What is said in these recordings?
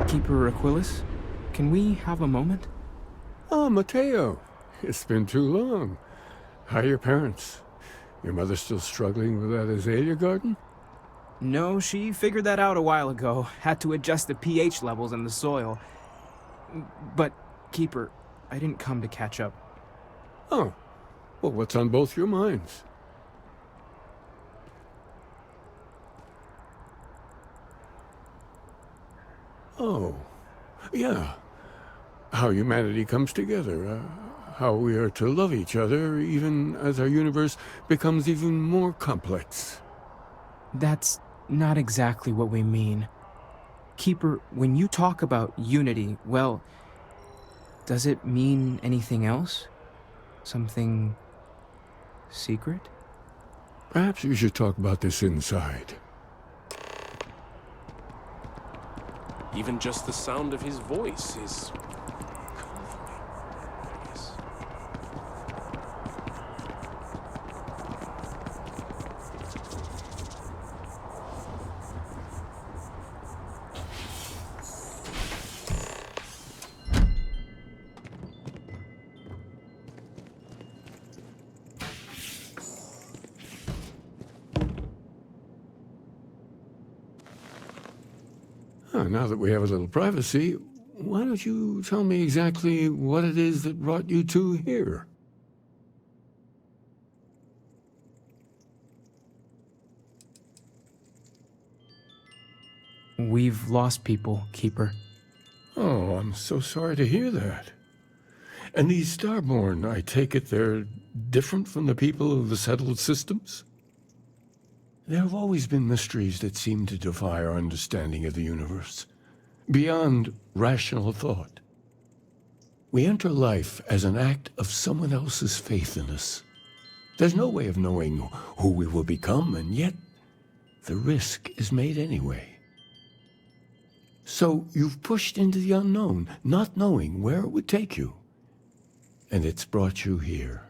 Keeper Aquilus, can we have a moment? Oh, Mateo. It's been too long. How are your parents? Your mother still struggling with that azalea garden? No, she figured that out a while ago. Had to adjust the pH levels in the soil. But, Keeper, I didn't come to catch up. Oh. Well, what's on both your minds? Oh. Yeah. How humanity comes together. How we are to love each other even as our universe becomes even more complex. That's not exactly what we mean. Keeper, when you talk about unity, well, does it mean anything else? Something secret? Perhaps we should talk about this inside. Even just the sound of his voice is comforting, I guess. Now that we have a little privacy, why don't you tell me exactly what it is that brought you two here? We've lost people, Keeper. Oh, I'm so sorry to hear that. And these Starborn, I take it they're different from the people of the settled systems? There have always been mysteries that seem to defy our understanding of the universe, beyond rational thought. We enter life as an act of someone else's faith in us. There's no way of knowing who we will become, and yet the risk is made anyway. So you've pushed into the unknown, not knowing where it would take you. And it's brought you here.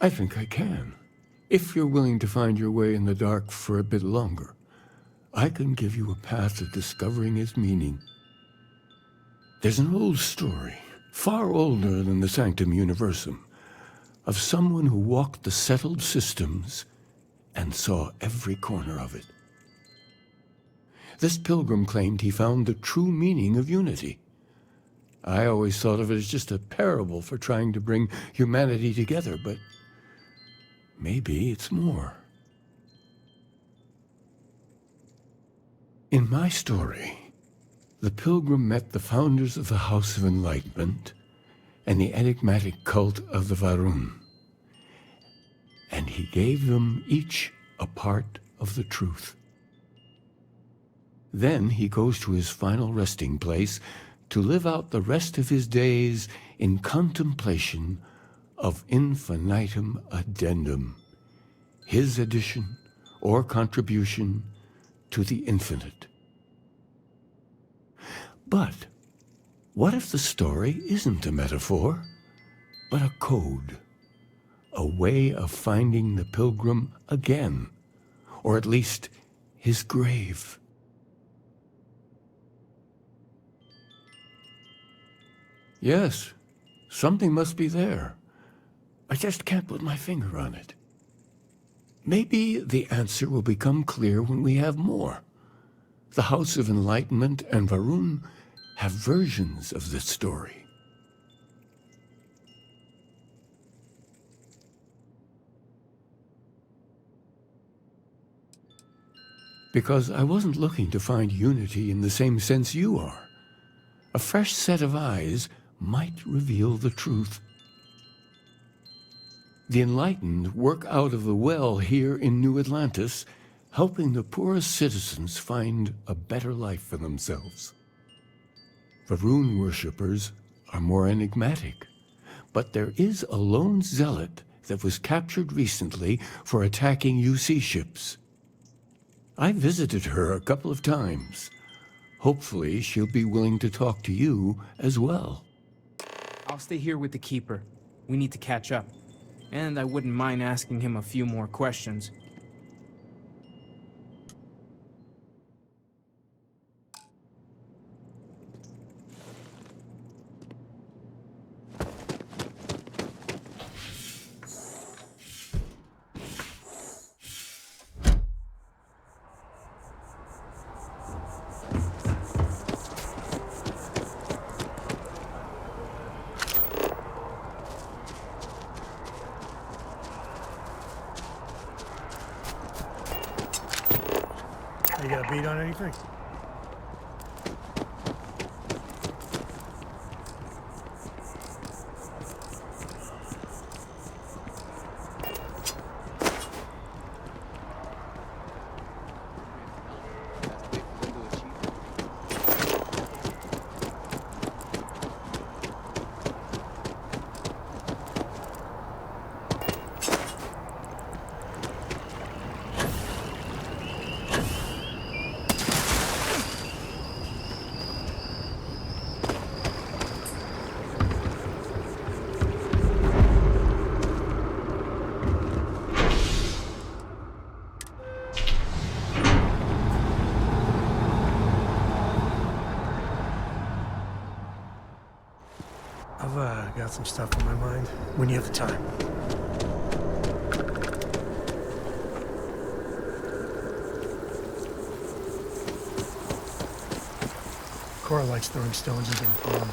I think I can. If you're willing to find your way in the dark for a bit longer, I can give you a path of discovering its meaning. There's an old story, far older than the Sanctum Universum, of someone who walked the settled systems and saw every corner of it. This pilgrim claimed he found the true meaning of unity. I always thought of it as just a parable for trying to bring humanity together, but maybe it's more. In my story, the pilgrim met the founders of the House of Enlightenment and the enigmatic cult of the Varun, and he gave them each a part of the truth. Then he goes to his final resting place to live out the rest of his days in contemplation of infinitum addendum, his addition or contribution to the infinite. But what if the story isn't a metaphor, but a code, a way of finding the pilgrim again, or at least his grave? Yes, something must be there. I just can't put my finger on it. Maybe the answer will become clear when we have more. The House of Enlightenment and Varun have versions of this story. Because I wasn't looking to find unity in the same sense you are. A fresh set of eyes might reveal the truth. The enlightened work out of the well here in New Atlantis, helping the poorest citizens find a better life for themselves. Varun worshippers are more enigmatic, but there is a lone zealot that was captured recently for attacking UC ships. I visited her a couple of times. Hopefully she'll be willing to talk to you as well. I'll stay here with the Keeper. We need to catch up. and I wouldn't mind asking him a few more questions. You got a beat on anything? I've got some stuff on my mind. When you have the time. Cora likes throwing stones into the pond.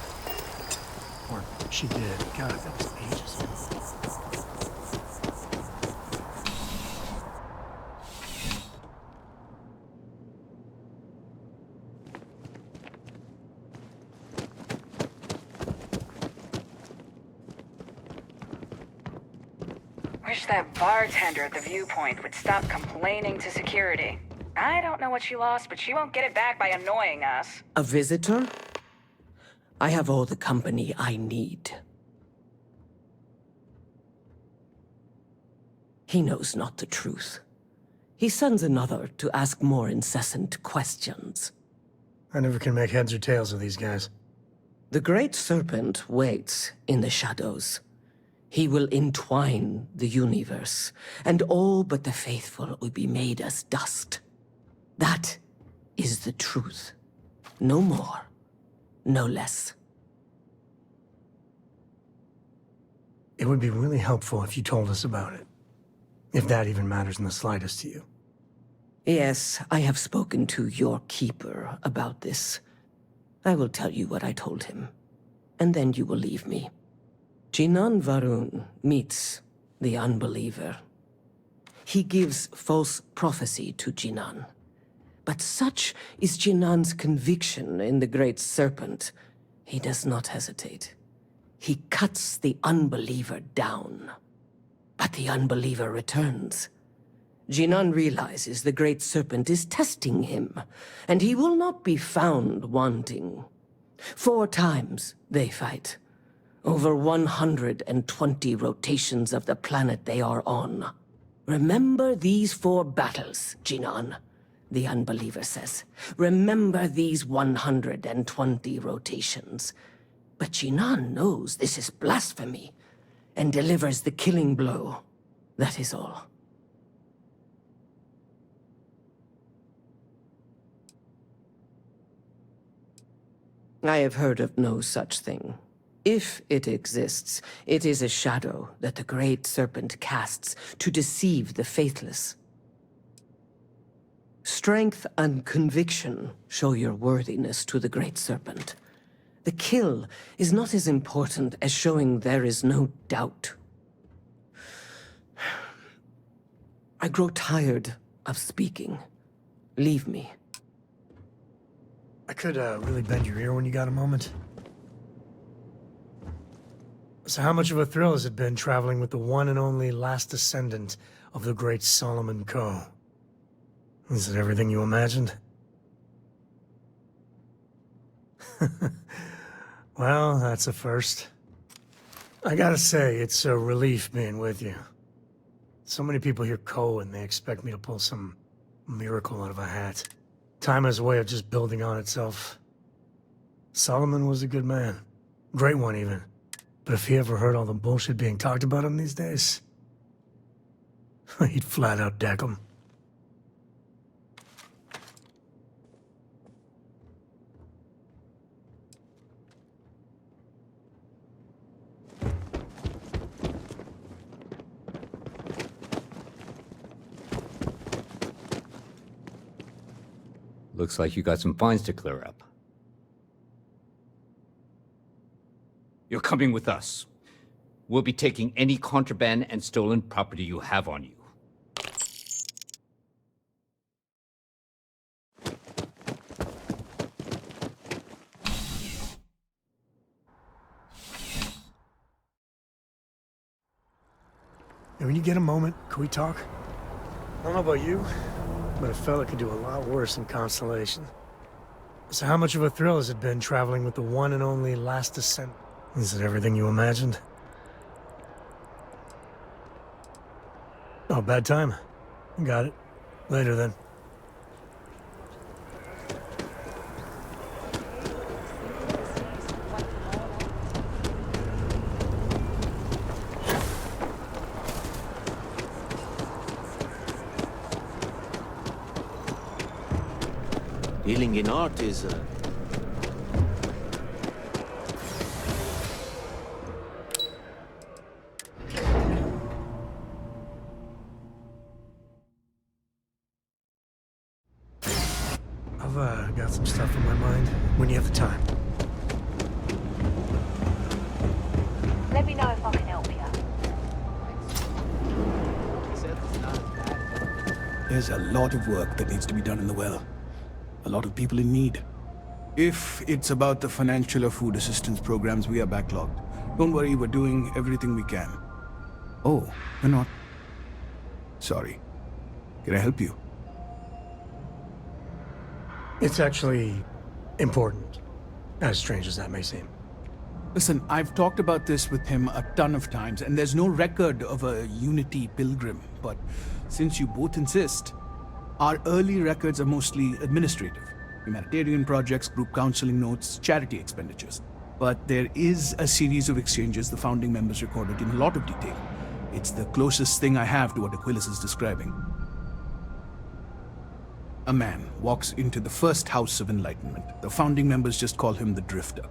Or she did. God, that was ages ago. Wish that bartender at the viewpoint would stop complaining to security. I don't know what she lost, but she won't get it back by annoying us. A visitor? I have all the company I need. He knows not the truth. He sends another to ask more incessant questions. I never can make heads or tails of these guys. The Great Serpent waits in the shadows. He will entwine the universe, and all but the faithful will be made as dust. That is the truth. No more, no less. It would be really helpful if you told us about it. If that even matters in the slightest to you. Yes, I have spoken to your keeper about this. I will tell you what I told him, and then you will leave me. Jinan Varun meets the unbeliever. He gives false prophecy to Jinan. But such is Jinan's conviction in the Great Serpent, he does not hesitate. He cuts the unbeliever down. But the unbeliever returns. Jinan realizes the Great Serpent is testing him, and he will not be found wanting. 4 times they fight. Over 120 rotations of the planet they are on. Remember these 4 battles, Jinan, the unbeliever says. Remember these 120 rotations. But Jinan knows this is blasphemy, and delivers the killing blow. That is all. I have heard of no such thing. If it exists, it is a shadow that the Great Serpent casts to deceive the faithless. Strength and conviction show your worthiness to the Great Serpent. The kill is not as important as showing there is no doubt. I grow tired of speaking. Leave me. I could really bend your ear when you got a moment. So how much of a thrill has it been traveling with the one and only last descendant of the great Solomon Coe? Is it everything you imagined? Well, that's a first. I gotta say, it's a relief being with you. So many people hear Coe and they expect me to pull some miracle out of a hat. Time has a way of just building on itself. Solomon was a good man. Great one, even. But if he ever heard all the bullshit being talked about him these days, He'd flat out deck him. Looks like you got some fines to clear up. You're coming with us. We'll be taking any contraband and stolen property you have on you. Hey, when you get a moment, can we talk? I don't know about you, but a fella could do a lot worse in Constellation. So how much of a thrill has it been traveling with the one and only last descent? Is it everything you imagined? Oh, bad time. Got it. Later then. Dealing in art is I've got some stuff on my mind when you have the time. Let me know if I can help you. There's a lot of work that needs to be done in the well. A lot of people in need. If it's about the financial or food assistance programs, we are backlogged. Don't worry, we're doing everything we can. Oh, we're not. Sorry. Can I help you? It's actually important, as strange as that may seem. Listen, I've talked about this with him a ton of times, and there's no record of a Unity Pilgrim. But since you both insist, our early records are mostly administrative. Humanitarian projects, group counseling notes, charity expenditures. But there is a series of exchanges the founding members recorded in a lot of detail. It's the closest thing I have to what Aquilus is describing. A man walks into the first house of Enlightenment. The founding members just call him the Drifter.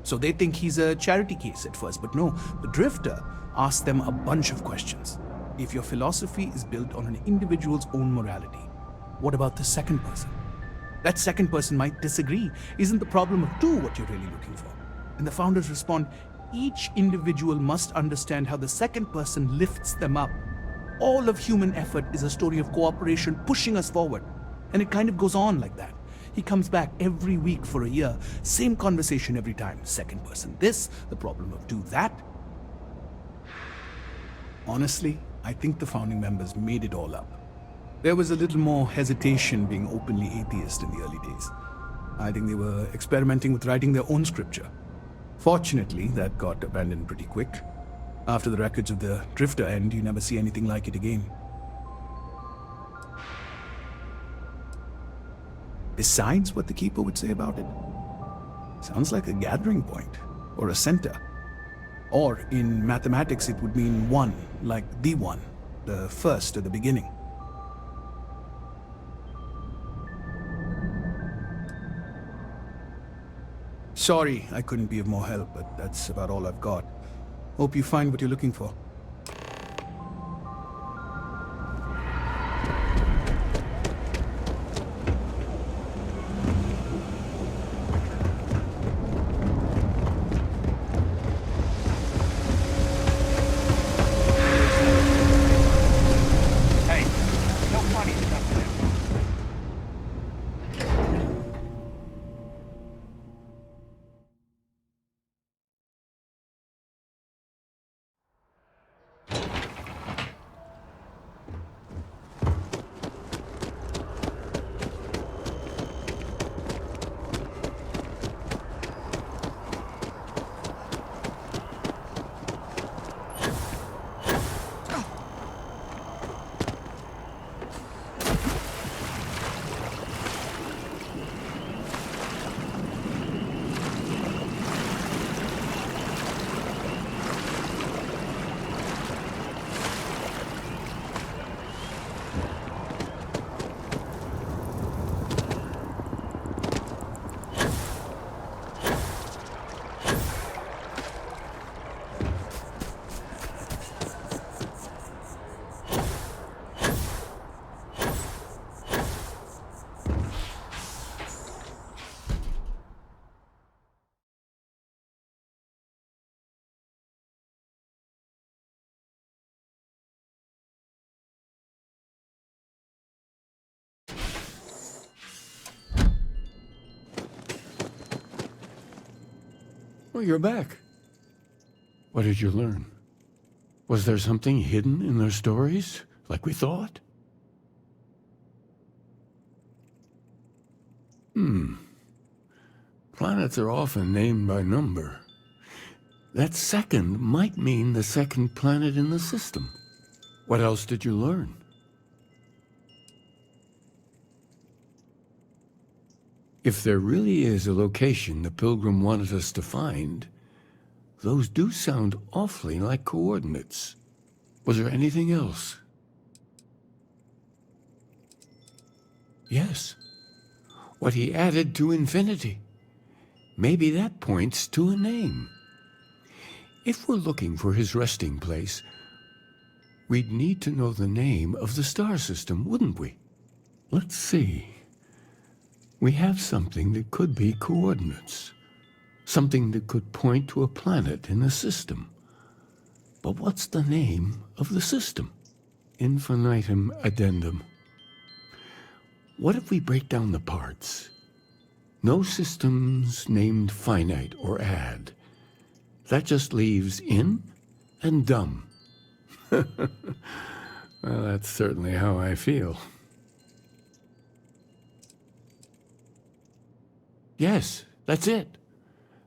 So they think he's a charity case at first, but no, the Drifter asks them a bunch of questions. If your philosophy is built on an individual's own morality, what about the second person? That second person might disagree. Isn't the problem of two what you're really looking for? And the founders respond, each individual must understand how the second person lifts them up. All of human effort is a story of cooperation pushing us forward. And it kind of goes on like that. He comes back every week for a year. Same conversation every time. Second person this, the problem of two that. Honestly, I think the founding members made it all up. There was a little more hesitation being openly atheist in the early days. I think they were experimenting with writing their own scripture. Fortunately, that got abandoned pretty quick. After the records of the Drifter end, you never see anything like it again. Besides what the Keeper would say about it, sounds like a gathering point, or a center. Or in mathematics it would mean one, like the one, the first or the beginning. Sorry I couldn't be of more help, but that's about all I've got. Hope you find what you're looking for. Well, you're back. What did you learn? Was there something hidden in their stories, like we thought? Planets are often named by number. That second might mean the second planet in the system. What else did you learn? If there really is a location the Pilgrim wanted us to find, those do sound awfully like coordinates. Was there anything else? Yes. What he added to infinity. Maybe that points to a name. If we're looking for his resting place, we'd need to know the name of the star system, wouldn't we? Let's see. We have something that could be coordinates. Something that could point to a planet in the system. But what's the name of the system? Infinitum addendum. What if we break down the parts? No systems named finite or add. That just leaves in and dumb. Well, that's certainly how I feel. Yes, that's it.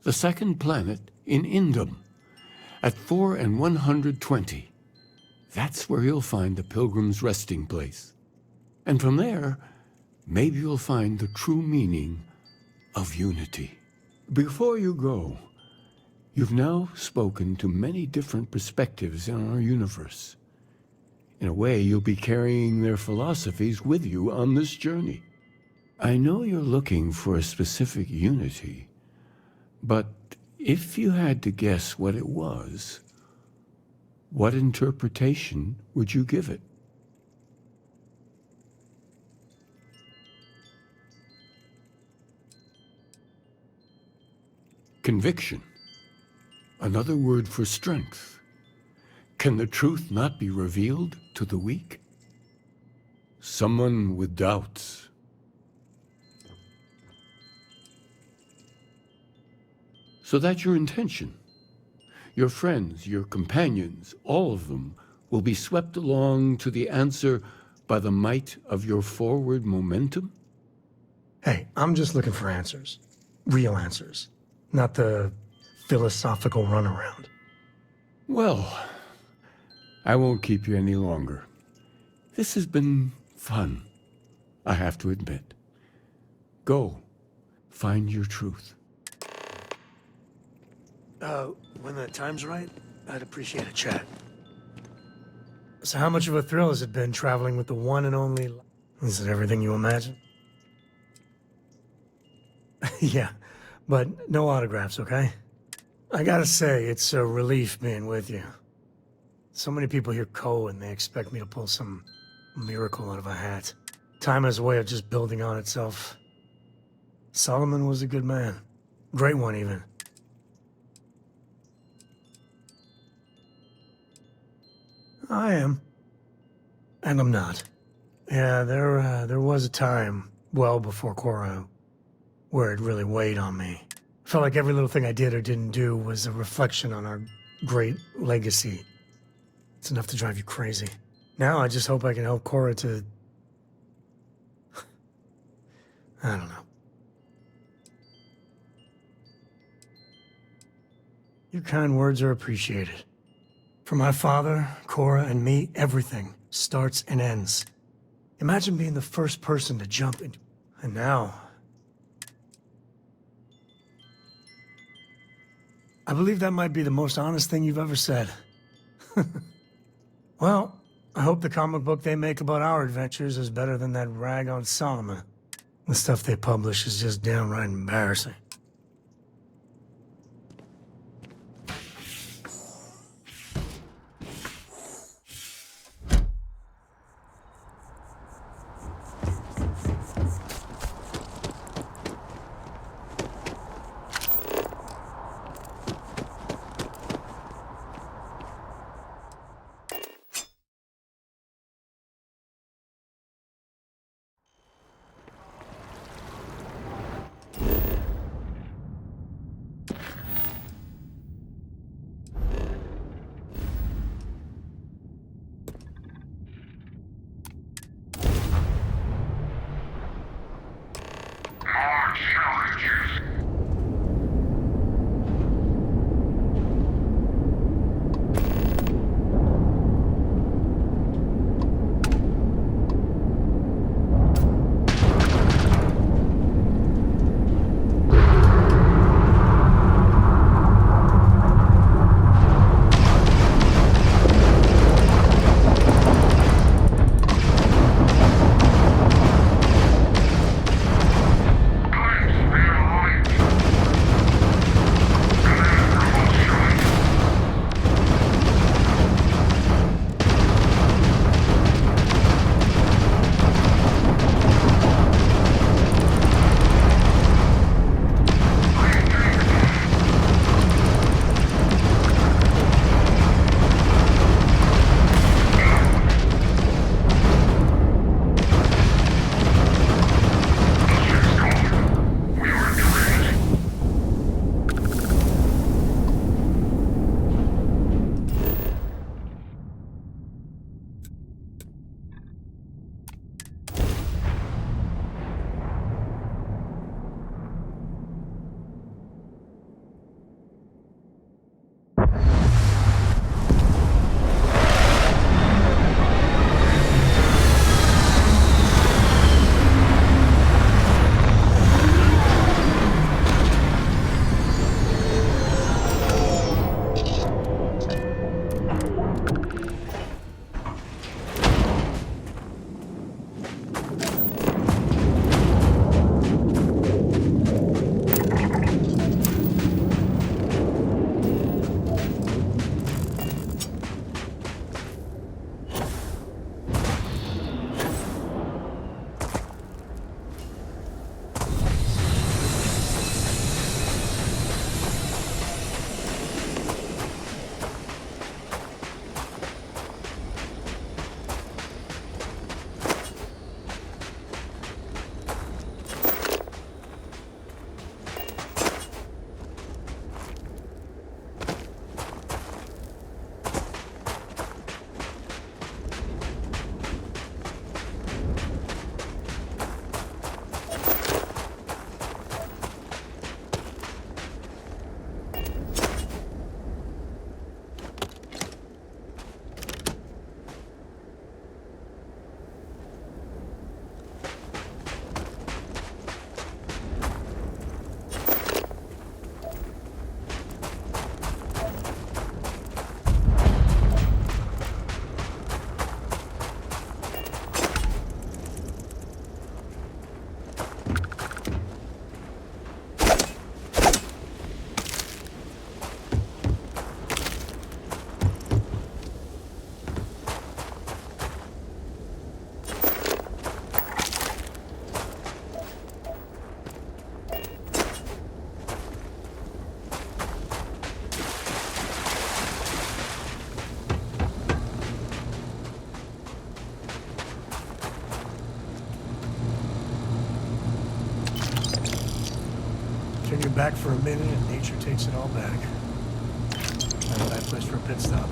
The second planet in Indum, at 4 and 120. That's where you'll find the Pilgrim's resting place. And from there, maybe you'll find the true meaning of unity. Before you go, you've now spoken to many different perspectives in our universe. In a way, you'll be carrying their philosophies with you on this journey. I know you're looking for a specific unity, but if you had to guess what it was, what interpretation would you give it? Conviction. Another word for strength. Can the truth not be revealed to the weak? Someone with doubts. So that's your intention. Your friends, your companions, all of them will be swept along to the answer by the might of your forward momentum? Hey, I'm just looking for answers. Real answers. Not the philosophical runaround. Well, I won't keep you any longer. This has been fun, I have to admit. Go, find your truth. When the time's right, I'd appreciate a chat. So how much of a thrill has it been traveling with the one and only... Is it everything you imagine? Yeah, but no autographs, okay? I gotta say, it's a relief being with you. So many people hear Ko and they expect me to pull some miracle out of a hat. Time has a way of just building on itself. Solomon was a good man. Great one, even. I am. And I'm not. Yeah, there was a time, well before Korra, where it really weighed on me. Felt like every little thing I did or didn't do was a reflection on our great legacy. It's enough to drive you crazy. Now I just hope I can help Korra to... I don't know. Your kind words are appreciated. For my father, Korra, and me, everything starts and ends. Imagine being the first person to jump into... And now... I believe that might be the most honest thing you've ever said. Well, I hope the comic book they make about our adventures is better than that rag on Solomon. The stuff they publish is just downright embarrassing. back for a minute and nature takes it all back. Not a bad place for a pit stop.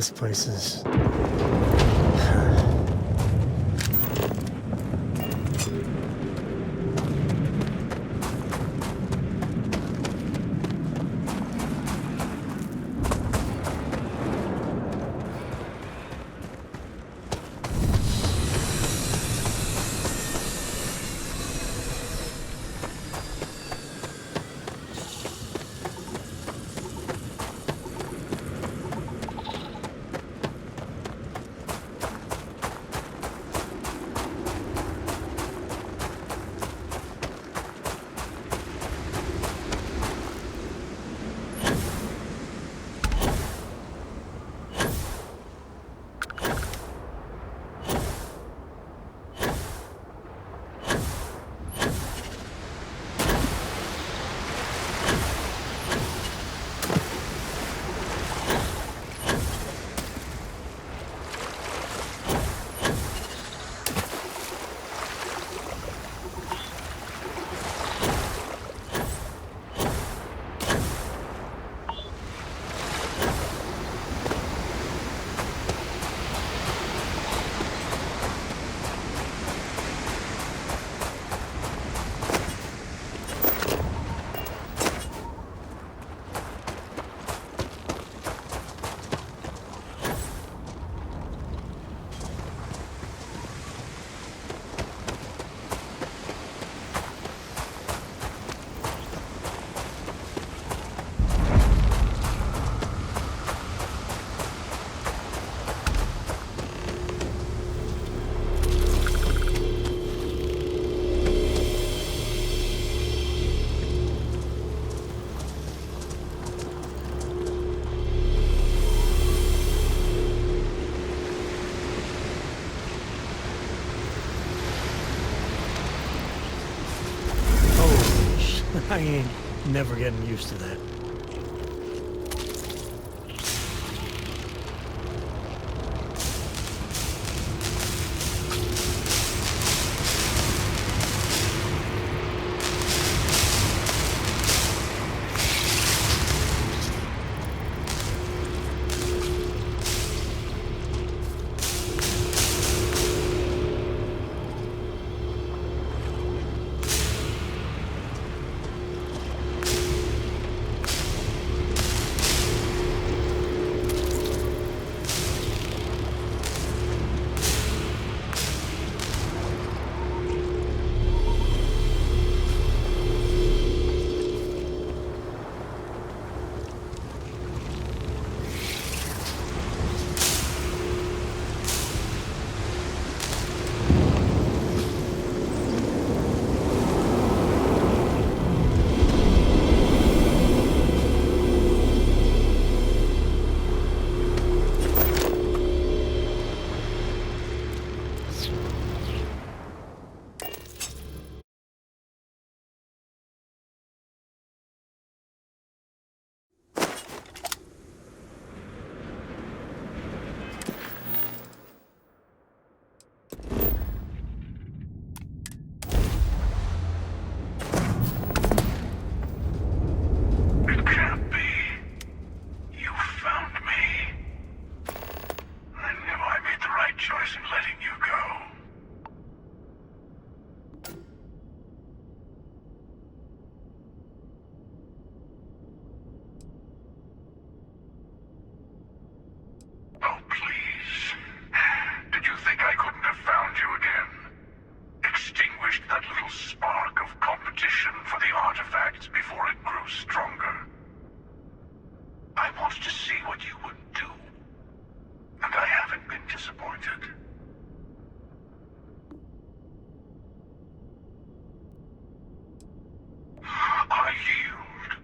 This place is... I ain't never getting used to that.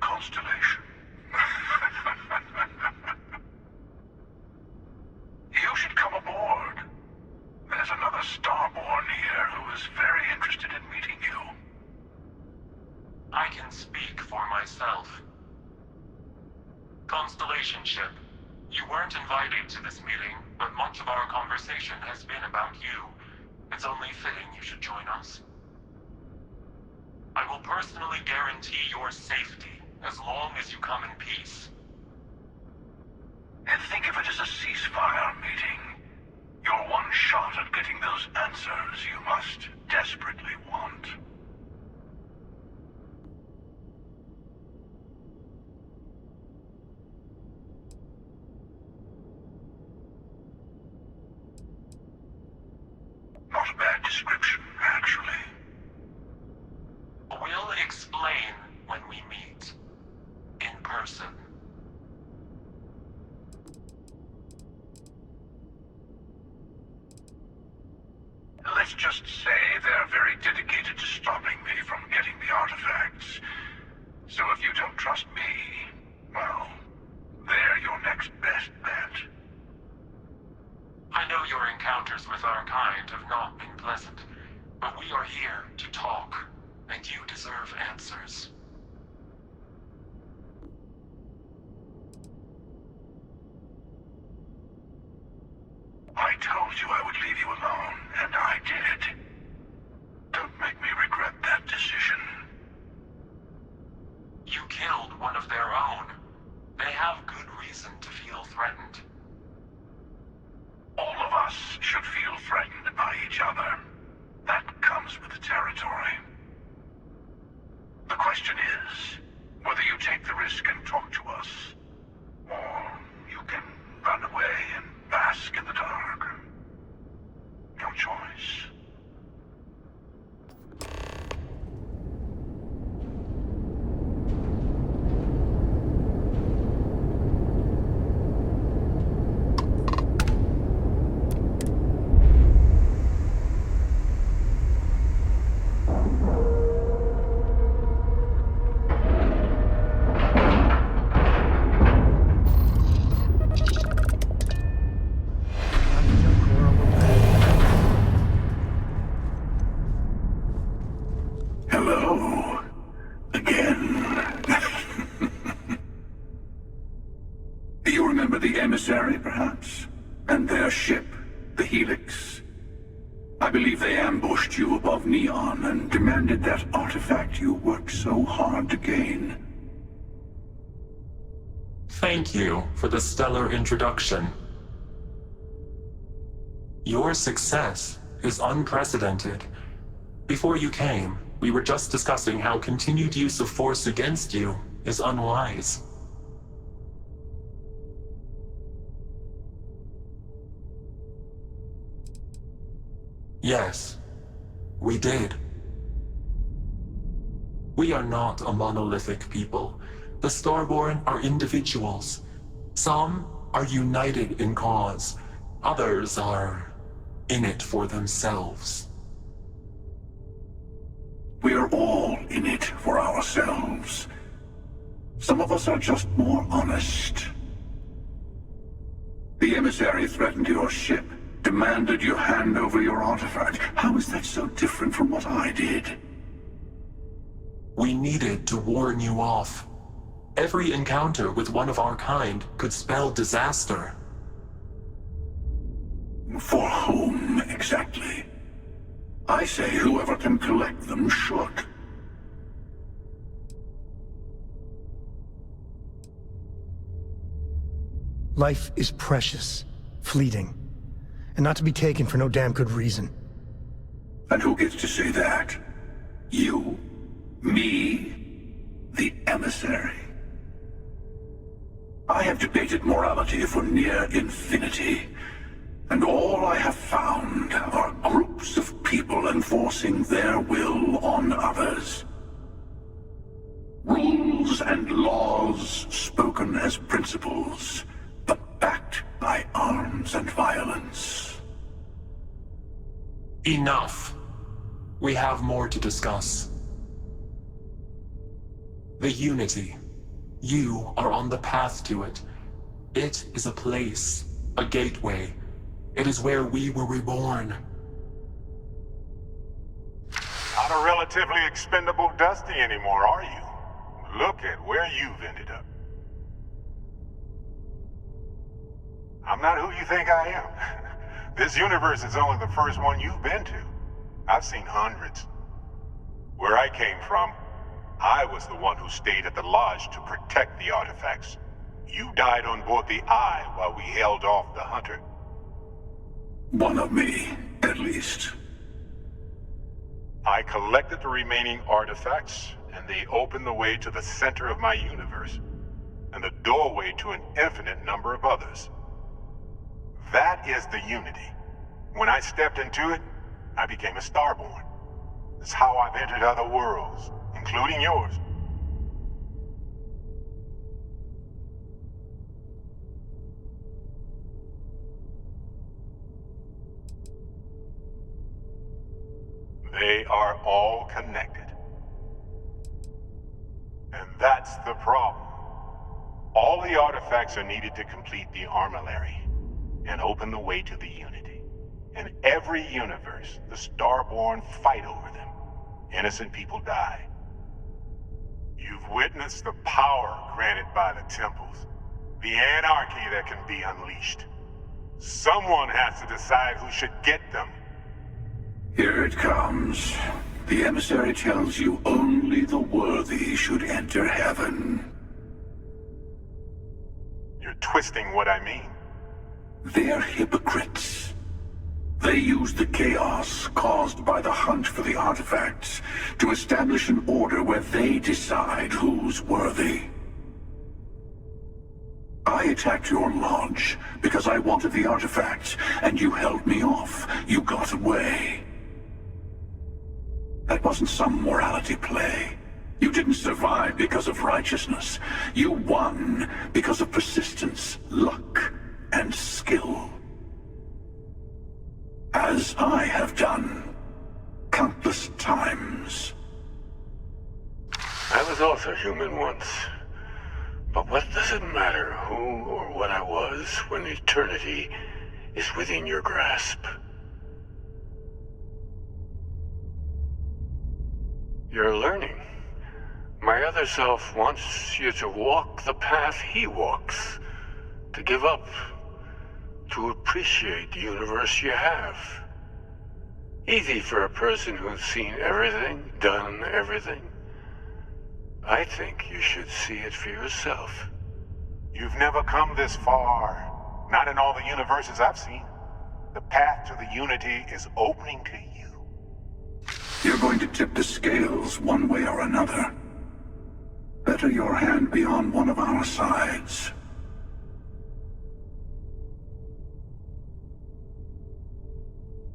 Constellation. You should come aboard. There's another Starborn here who is very interested in meeting you. I can speak for myself. Constellation ship, you weren't invited to this meeting, but much of our conversation has been about you. It's only fitting you should join us. I will personally guarantee your safety as long as you come in peace. And think of it as a ceasefire meeting. You're one shot at getting those answers you must desperately want. Not a bad description, actually. We'll explain when we meet. In person. Let's just say they're very dedicated to stopping me from getting the artifacts. So if you don't trust me, well, they're your next best bet. I know your encounters with our kind have not been pleasant, but we are here to talk, and you deserve answers. I told you I would leave you alone, and I did. Don't make me regret that decision. You killed one of their own. They have good reason to feel threatened. All of us should feel threatened by each other. That comes with the territory. The question is, whether you take the risk and talk to us, or you can run away and bask in the dark. Your choice. Hello. Again. Do you remember the emissary, perhaps? And their ship, the Helix? I believe they ambushed you above Neon and demanded that artifact you worked so hard to gain. Thank you for the stellar introduction. Your success is unprecedented. Before you came, we were just discussing how continued use of force against you is unwise. Yes, we did. We are not a monolithic people. The Starborn are individuals. Some are united in cause. Others are in it for themselves. We are all in it for ourselves. Some of us are just more honest. The emissary threatened your ship, demanded you hand over your artifact. How is that so different from what I did? We needed to warn you off. Every encounter with one of our kind could spell disaster. For whom, exactly? I say whoever can collect them should. Life is precious, fleeting, and not to be taken for no damn good reason. And who gets to say that? You? Me? The emissary? I have debated morality for near infinity, and all I have found are groups of people enforcing their will on others. Rules and laws spoken as principles, but backed by arms and violence. Enough. We have more to discuss. The Unity. You are on the path to it. It is a place, a gateway. It is where we were reborn. Not a relatively expendable Dusty anymore, are you? Look at where you've ended up. I'm not who you think I am. This universe is only the first one you've been to. I've seen hundreds. Where I came from, I was the one who stayed at the Lodge to protect the artifacts. You died on board the Eye while we held off the Hunter. One of me, at least. I collected the remaining artifacts, and they opened the way to the center of my universe, and the doorway to an infinite number of others. That is the Unity. When I stepped into it, I became a Starborn. It's how I've entered other worlds, including yours. They are all connected. And that's the problem. All the artifacts are needed to complete the armillary and open the way to the Unity. In every universe, the Starborn fight over them. Innocent people die. You've witnessed the power granted by the temples, the anarchy that can be unleashed. Someone has to decide who should get them. Here it comes. The emissary tells you only the worthy should enter heaven. You're twisting what I mean. They're hypocrites. They use the chaos caused by the hunt for the artifacts to establish an order where they decide who's worthy. I attacked your launch because I wanted the artifacts, and you held me off. You got away. That wasn't some morality play. You didn't survive because of righteousness. You won because of persistence, luck, and skill. As I have done countless times. I was also human once. But what does it matter who or what I was when eternity is within your grasp? You're learning. My other self wants you to walk the path he walks, to give up, to appreciate the universe you have. Easy for a person who's seen everything, done everything. I think you should see it for yourself. You've never come this far. Not in all the universes I've seen. The path to the Unity is opening to you. You're going to tip the scales one way or another. Better your hand be on one of our sides.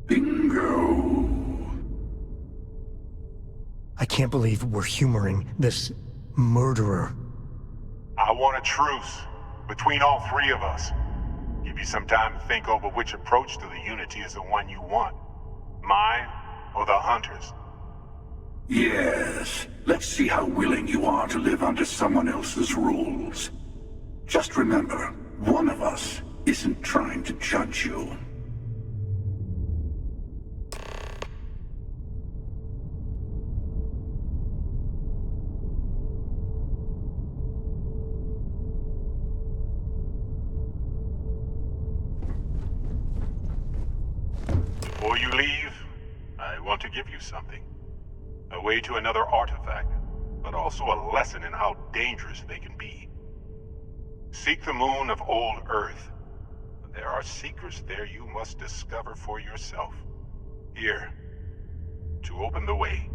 Bingo. I can't believe we're humoring this murderer. I want a truce between all three of us. Give you some time to think over which approach to the Unity is the one you want. Mine or the Hunter's? Yes. Let's see how willing you are to live under someone else's rules. Just remember, one of us isn't trying to judge you. Before you leave, I want to give you something. A way to another artifact, but also a lesson in how dangerous they can be. Seek the moon of old Earth. There are secrets there you must discover for yourself. Here, to open the way.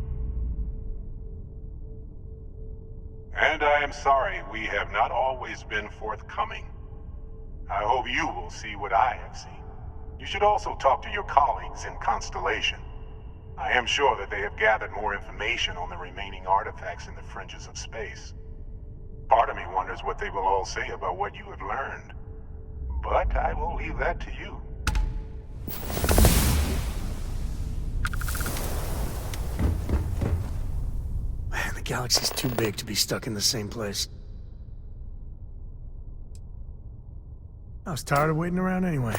And I am sorry we have not always been forthcoming. I hope you will see what I have seen. You should also talk to your colleagues in Constellation. I am sure that they have gathered more information on the remaining artifacts in the fringes of space. Part of me wonders what they will all say about what you have learned. But I will leave that to you. Man, the galaxy's too big to be stuck in the same place. I was tired of waiting around anyway.